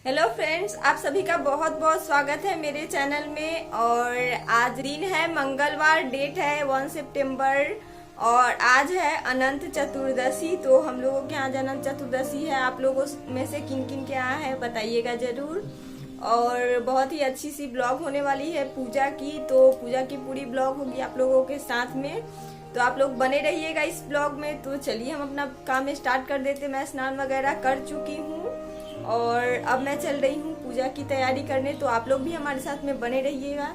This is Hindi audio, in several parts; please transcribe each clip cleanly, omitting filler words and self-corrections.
हेलो फ्रेंड्स, आप सभी का बहुत बहुत स्वागत है मेरे चैनल में। और आज दिन है मंगलवार, डेट है 1 सितंबर और आज है अनंत चतुर्दशी। तो हम लोगों के यहाँ अनंत चतुर्दशी है। आप लोगों में से किन किन के यहाँ है बताइएगा जरूर। और बहुत ही अच्छी सी ब्लॉग होने वाली है पूजा की, तो पूजा की पूरी ब्लॉग होगी आप लोगों के साथ में, तो आप लोग बने रहिएगा इस ब्लॉग में। तो चलिए हम अपना काम स्टार्ट कर देते। मैं स्नान वगैरह कर चुकी हूँ और अब मैं चल रही हूँ पूजा की तैयारी करने, तो आप लोग भी हमारे साथ में बने रहिएगा।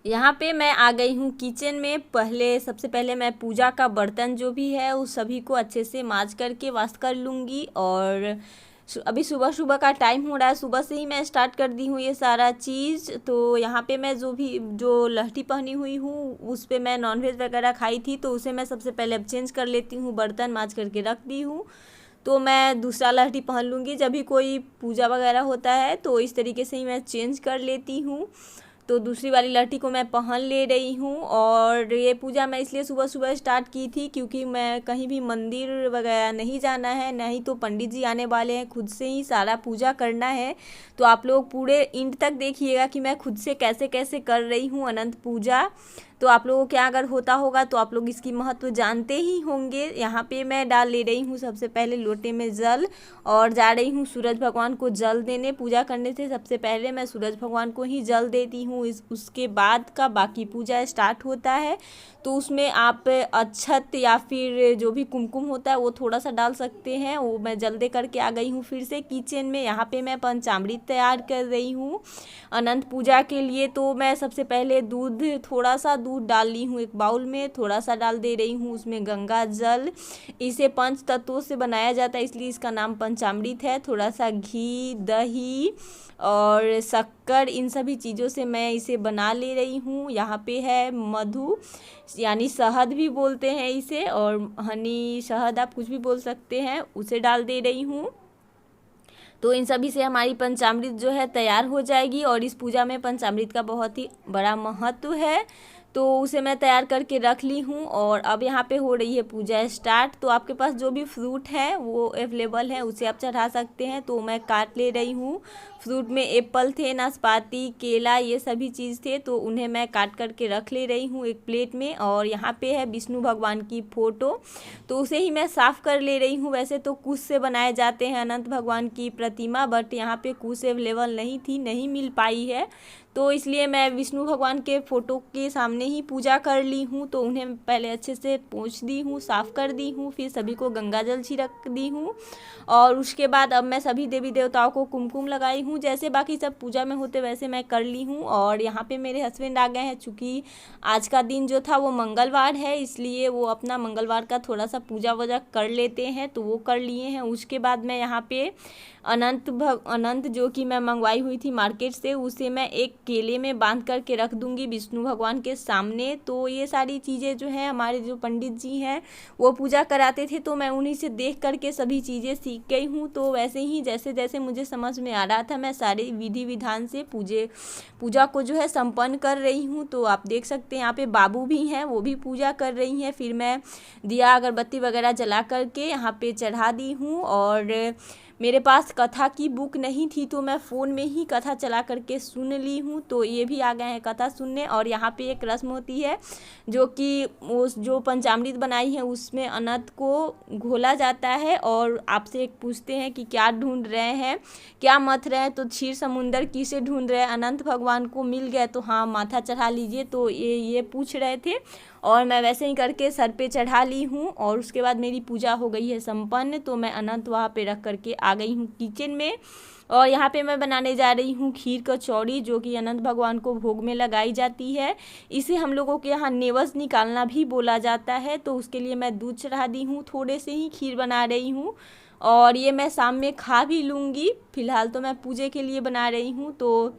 यहाँ पे मैं आ गई हूँ किचन में। सबसे पहले मैं पूजा का बर्तन जो भी है उस सभी को अच्छे से मांज करके वाश कर लूँगी। और अभी सुबह सुबह का टाइम हो रहा है, सुबह से ही मैं स्टार्ट कर दी हूँ ये सारा चीज़। तो यहाँ पे मैं जो लहठी पहनी हुई हूँ उस पे मैं नॉनवेज वगैरह खाई थी, तो उसे मैं सबसे पहले अब चेंज कर लेती हूँ, बर्तन मांज करके रख दी हूँ। तो मैं दूसरा लहठी पहन लूँगी। जब भी कोई पूजा वगैरह होता है तो इस तरीके से ही मैं चेंज कर लेती हूँ। तो दूसरी वाली लहठी को मैं पहन ले रही हूँ। और ये पूजा मैं इसलिए सुबह सुबह स्टार्ट की थी क्योंकि मैं कहीं भी मंदिर वगैरह नहीं जाना है, नहीं तो पंडित जी आने वाले हैं, खुद से ही सारा पूजा करना है। तो आप लोग पूरे एंड तक देखिएगा कि मैं खुद से कैसे कैसे कर रही हूँ अनंत पूजा। तो आप लोगों के अगर होता होगा तो आप लोग इसकी महत्व जानते ही होंगे। यहाँ पे मैं डाल ले रही हूँ सबसे पहले लोटे में जल और जा रही हूँ सूरज भगवान को जल देने। पूजा करने से सबसे पहले मैं सूरज भगवान को ही जल देती हूँ, उसके बाद का बाकी पूजा स्टार्ट होता है। तो उसमें आप अक्षत या फिर जो भी कुमकुम होता है वो थोड़ा सा डाल सकते हैं। वो मैं जल दे करके आ गई हूँ फिर से किचन में। यहाँ पे मैं पंचामृत तैयार कर रही हूँ अनंत पूजा के लिए। तो मैं सबसे पहले थोड़ा सा दूध डाल ली हूँ एक बाउल में, थोड़ा सा डाल दे रही हूँ उसमें गंगा जल। इसे पंच तत्वों से बनाया जाता है इसलिए इसका नाम पंचामृत है। थोड़ा सा घी, दही और शक्कर, इन सभी चीज़ों से मैं इसे बना ले रही हूँ। यहाँ पे है मधु यानी शहद भी बोलते हैं इसे, और हनी शहद आप कुछ भी बोल सकते हैं, उसे डाल दे रही हूँ। तो इन सभी से हमारी पंचामृत जो है तैयार हो जाएगी। और इस पूजा में पंचामृत का बहुत ही बड़ा महत्व है, तो उसे मैं तैयार करके रख ली हूँ। और अब यहाँ पे हो रही है पूजा स्टार्ट। तो आपके पास जो भी फ्रूट है वो अवेलेबल है उसे आप चढ़ा सकते हैं। तो मैं काट ले रही हूँ। फ्रूट में एप्पल थे, नाशपाती, केला, ये सभी चीज़ थे, तो उन्हें मैं काट करके रख ले रही हूँ एक प्लेट में। और यहाँ पे है विष्णु भगवान की फ़ोटो, तो उसे ही मैं साफ़ कर ले रही हूँ। वैसे तो कुश से बनाए जाते हैं अनंत भगवान की प्रतिमा, बट यहाँ पे कुश अवेलेबल नहीं थी, नहीं मिल पाई है, तो इसलिए मैं विष्णु भगवान के फ़ोटो के सामने ही पूजा कर ली हूँ। तो उन्हें पहले अच्छे से पोंछ दी हूँ, साफ़ कर दी हूँ, फिर सभी को गंगा जल छिड़क दी हूँ। और उसके बाद अब मैं सभी देवी देवताओं को कुमकुम लगाई हूँ, जैसे बाकी सब पूजा में होते वैसे मैं कर ली हूँ। और यहाँ पे मेरे हस्बैंड आ गए हैं, चूँकि आज का दिन जो था वो मंगलवार है, इसलिए वो अपना मंगलवार का थोड़ा सा पूजा वूजा कर लेते हैं, तो वो कर लिए हैं। उसके बाद मैं यहाँ पे अनंत जो कि मैं मंगवाई हुई थी मार्केट से, उसे मैं एक केले में बांध करके रख दूंगी विष्णु भगवान के सामने। तो ये सारी चीज़ें जो हैं, हमारे जो पंडित जी हैं वो पूजा कराते थे, तो मैं उन्हीं से देख करके सभी चीज़ें सीख गई हूँ। तो वैसे ही जैसे जैसे मुझे समझ में आ रहा था मैं सारे विधि विधान से पूजा को जो है संपन्न कर रही हूँ। तो आप देख सकते हैं यहाँ पे बाबू भी हैं, वो भी पूजा कर रही हैं। फिर मैं दिया अगरबत्ती वगैरह जला करके यहाँ पे चढ़ा दी हूँ। और मेरे पास कथा की बुक नहीं थी, तो मैं फ़ोन में ही कथा चला करके सुन ली हूँ। तो ये भी आ गए हैं कथा सुनने। और यहाँ पे एक रस्म होती है जो कि उस जो पंचामृत बनाई है उसमें अनंत को घोला जाता है और आपसे एक पूछते हैं कि क्या ढूंढ रहे हैं, क्या मथ रहे हैं। तो क्षीर समुंदर किसे ढूंढ रहे हैं, अनंत भगवान को मिल गए तो हाँ माथा चढ़ा लीजिए। तो ये पूछ रहे थे और मैं वैसे ही करके सर पे चढ़ा ली हूँ। और उसके बाद मेरी पूजा हो गई है संपन्न। तो मैं अनंत वहाँ पे रख करके आ गई हूँ किचन में। और यहाँ पे मैं बनाने जा रही हूँ खीर कचौड़ी, जो कि अनंत भगवान को भोग में लगाई जाती है। इसे हम लोगों के यहाँ नेवस निकालना भी बोला जाता है। तो उसके लिए मैं दूध चढ़ा दी हूँ, थोड़े से ही खीर बना रही हूँ और ये मैं शाम में खा भी लूँगी। फिलहाल तो मैं पूजे के लिए बना रही हूँ। तो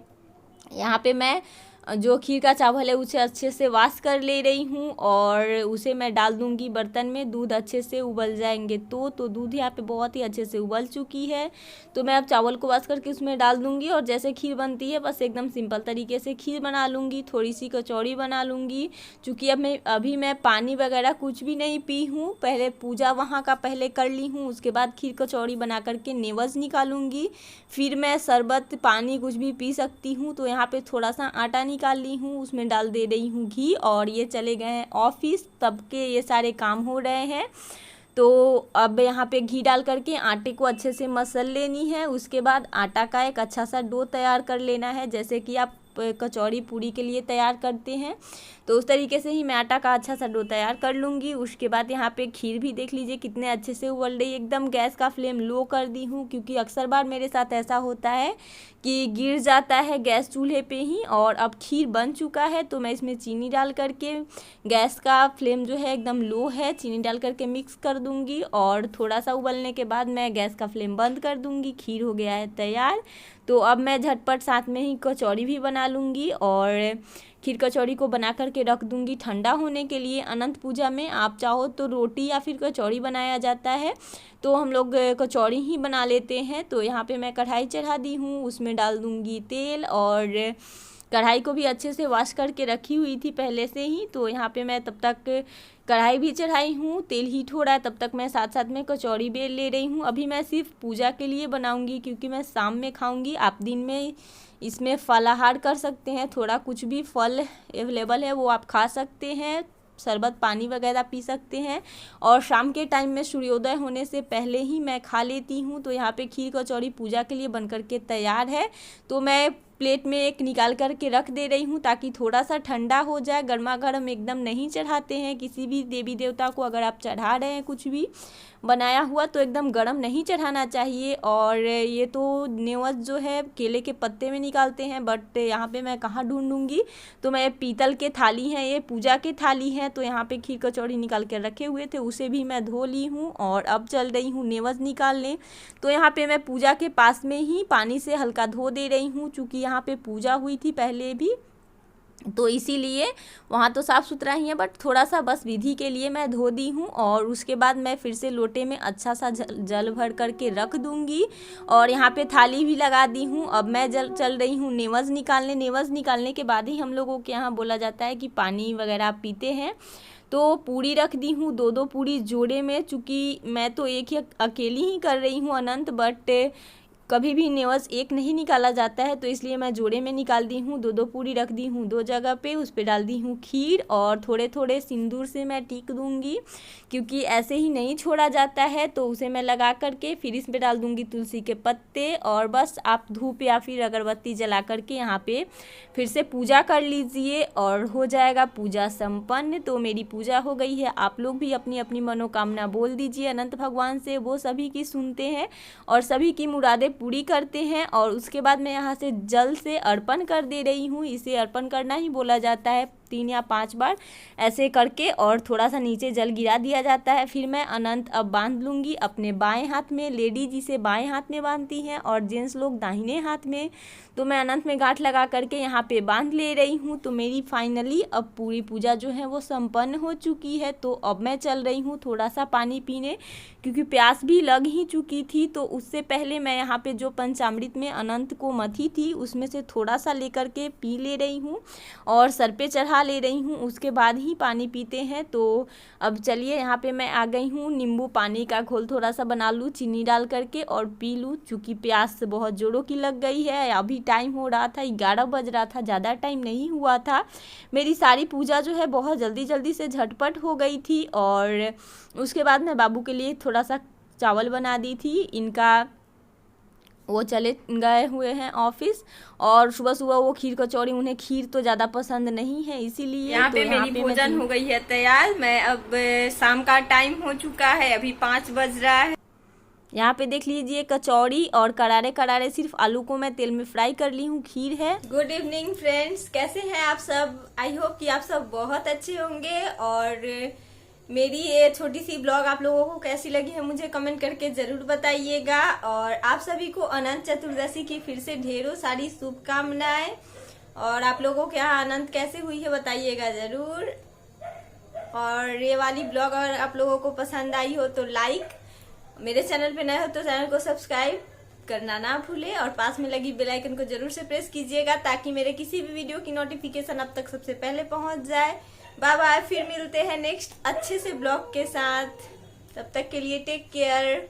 यहाँ पे मैं जो खीर का चावल है उसे अच्छे से वॉश कर ले रही हूँ और उसे मैं डाल दूँगी बर्तन में। दूध अच्छे से उबल जाएंगे तो दूध यहाँ पे बहुत ही अच्छे से उबल चुकी है। तो मैं अब चावल को वॉश करके उसमें डाल दूँगी और जैसे खीर बनती है बस एकदम सिंपल तरीके से खीर बना लूँगी। थोड़ी सी कचौड़ी बना लूँगी, चूँकि अभी मैं पानी वगैरह कुछ भी नहीं पी हूँ। पहले पूजा वहाँ का पहले कर ली हूँ, उसके बाद खीर कचौड़ी बना करके नेवज निकालूंगी। फिर मैं शरबत पानी कुछ भी पी सकती हूँ। तो यहाँ पे थोड़ा सा आटा निकाल ली हूँ, उसमें डाल दे रही हूँ घी और ये चले गए हैं ऑफिस, तब के ये सारे काम हो रहे हैं। तो अब यहाँ पे घी डाल करके आटे को अच्छे से मसल लेनी है। उसके बाद आटा का एक अच्छा सा डो तैयार कर लेना है, जैसे कि आप कचौड़ी पूरी के लिए तैयार करते हैं। तो उस तरीके से ही मैं आटा का अच्छा सा डो तैयार कर लूँगी। उसके बाद यहाँ पे खीर भी देख लीजिए कितने अच्छे से उबल रही है। एकदम गैस का फ्लेम लो कर दी हूँ, क्योंकि अक्सर बार मेरे साथ ऐसा होता है कि गिर जाता है गैस चूल्हे पे ही। और अब खीर बन चुका है तो मैं इसमें चीनी डाल करके, गैस का फ्लेम जो है एकदम लो है, चीनी डाल करके मिक्स कर दूँगी और थोड़ा सा उबलने के बाद मैं गैस का फ्लेम बंद कर दूँगी। खीर हो गया है तैयार। तो अब मैं झटपट साथ में ही कचौड़ी भी बना लूँगी और खीर कचौड़ी को बना करके रख दूँगी ठंडा होने के लिए। अनंत पूजा में आप चाहो तो रोटी या फिर कचौड़ी बनाया जाता है, तो हम लोग कचौड़ी ही बना लेते हैं। तो यहाँ पे मैं कढ़ाई चढ़ा दी हूँ, उसमें डाल दूँगी तेल और कढ़ाई को भी अच्छे से वॉश करके रखी हुई थी पहले से ही। तो यहाँ पे मैं तब तक कढ़ाई भी चढ़ाई हूँ, तेल हीट हो रहा है, तब तक मैं साथ साथ में कचौड़ी बेल ले रही हूँ। अभी मैं सिर्फ पूजा के लिए बनाऊँगी, क्योंकि मैं शाम में खाऊँगी। आप दिन में इसमें फलाहार कर सकते हैं, थोड़ा कुछ भी फल अवेलेबल है वो आप खा सकते हैं, शरबत पानी वगैरह पी सकते हैं। और शाम के टाइम में सूर्योदय होने से पहले ही मैं खा लेती हूँ। तो यहाँ पे खीर कचौड़ी पूजा के लिए बन करके तैयार है। तो मैं प्लेट में एक निकाल करके रख दे रही हूँ ताकि थोड़ा सा ठंडा हो जाए। गर्मा गर्म एकदम नहीं चढ़ाते हैं किसी भी देवी देवता को। अगर आप चढ़ा रहे हैं कुछ भी बनाया हुआ तो एकदम गर्म नहीं चढ़ाना चाहिए। और ये तो नेवज जो है केले के पत्ते में निकालते हैं, बट यहाँ पे मैं कहाँ ढूंढूंगी। तो मैं पीतल के थाली हैं, ये पूजा के थाली हैं। तो यहाँ पे खीर कचौड़ी निकाल कर रखे हुए थे, उसे भी मैं धो ली हूँ और अब चल रही हूँ नेवज निकालने। तो यहाँ पे मैं पूजा के पास में ही पानी से हल्का धो दे रही हूँ, चूँकि यहाँ पे पूजा हुई थी पहले भी, तो इसीलिए वहाँ तो साफ़ सुथरा ही है, बट थोड़ा सा बस विधि के लिए मैं धो दी हूँ। और उसके बाद मैं फिर से लोटे में अच्छा सा जल भर करके रख दूँगी और यहाँ पे थाली भी लगा दी हूँ। अब मैं चल रही हूँ नेवज निकालने। नेवज निकालने के बाद ही हम लोगों के यहाँ बोला जाता है कि पानी वगैरह आप पीते हैं। तो पूरी रख दी हूँ, दो पूरी जोड़े में, चूँकि मैं तो एक ही अकेली ही कर रही हूँ अनंत, बट कभी भी नेवज एक नहीं निकाला जाता है, तो इसलिए मैं जोड़े में निकाल दी हूँ। दो पूरी रख दी हूँ दो जगह पे, उस पर डाल दी हूँ खीर और थोड़े थोड़े सिंदूर से मैं टीक दूँगी, क्योंकि ऐसे ही नहीं छोड़ा जाता है। तो उसे मैं लगा करके फिर इसमें डाल दूँगी तुलसी के पत्ते और बस आप धूप या फिर अगरबत्ती जला करके यहाँ पे फिर से पूजा कर लीजिए और हो जाएगा पूजा संपन्न। तो मेरी पूजा हो गई है। आप लोग भी अपनी अपनी मनोकामना बोल दीजिए अनंत भगवान से, वो सभी की सुनते हैं और सभी की मुरादें पूरी करते हैं। और उसके बाद मैं यहाँ से जल से अर्पण कर दे रही हूँ। इसे अर्पण करना ही बोला जाता है 3 या 5 बार ऐसे करके, और थोड़ा सा नीचे जल गिरा दिया जाता है। फिर मैं अनंत अब बांध लूँगी अपने बाएं हाथ में। लेडीज इसे बाएं हाथ में बांधती हैं और जेंट्स लोग दाहिने हाथ में। तो मैं अनंत में गांठ लगा करके यहाँ पे बांध ले रही हूँ। तो मेरी फाइनली अब पूरी पूजा जो है वो संपन्न हो चुकी है। तो अब मैं चल रही हूँ थोड़ा सा पानी पीने, क्योंकि प्यास भी लग ही चुकी थी। तो उससे पहले मैं यहाँ पे जो पंचामृत में अनंत को मथी थी उसमें से थोड़ा सा लेकर के पी ले रही हूँ और सर पे चढ़ा ले रही हूँ, उसके बाद ही पानी पीते हैं। तो अब चलिए यहाँ पे मैं आ गई हूँ। नींबू पानी का घोल थोड़ा सा बना लूँ चीनी डाल करके और पी लूँ, चूँकि प्यास बहुत जोरों की लग गई है। अभी टाइम हो रहा था 11 बज रहा था, ज़्यादा टाइम नहीं हुआ था। मेरी सारी पूजा जो है बहुत जल्दी जल्दी से झटपट हो गई थी। और उसके बाद मैं बाबू के लिए थोड़ा सा चावल बना दी थी। इनका वो चले गए हुए हैं ऑफिस, और सुबह सुबह वो खीर कचौड़ी, उन्हें खीर तो ज़्यादा पसंद नहीं है, इसीलिए यहाँ पे मेरी भोजन हो गई है तैयार। मैं अब शाम का टाइम हो चुका है, अभी 5 बज रहा है। यहाँ पे देख लीजिए कचौड़ी और करारे करारे सिर्फ आलू को मैं तेल में फ्राई कर ली हूँ, खीर है। गुड इवनिंग फ्रेंड्स, कैसे हैं आप सब? आई होप कि आप सब बहुत अच्छे होंगे। और मेरी ये छोटी सी ब्लॉग आप लोगों को कैसी लगी है मुझे कमेंट करके जरूर बताइएगा। और आप सभी को अनंत चतुर्दशी की फिर से ढेरों सारी शुभकामनाएं। और आप लोगों के यहाँ अनंत कैसे हुई है बताइएगा जरूर। और ये वाली ब्लॉग अगर आप लोगों को पसंद आई हो तो लाइक, मेरे चैनल पे नए हो तो चैनल को सब्सक्राइब करना ना भूले और पास में लगी बेल आइकन को जरूर से प्रेस कीजिएगा ताकि मेरे किसी भी वीडियो की नोटिफिकेशन अब तक सबसे पहले पहुंच जाए। बाय बाय, फिर मिलते हैं नेक्स्ट अच्छे से ब्लॉग के साथ। तब तक के लिए टेक केयर।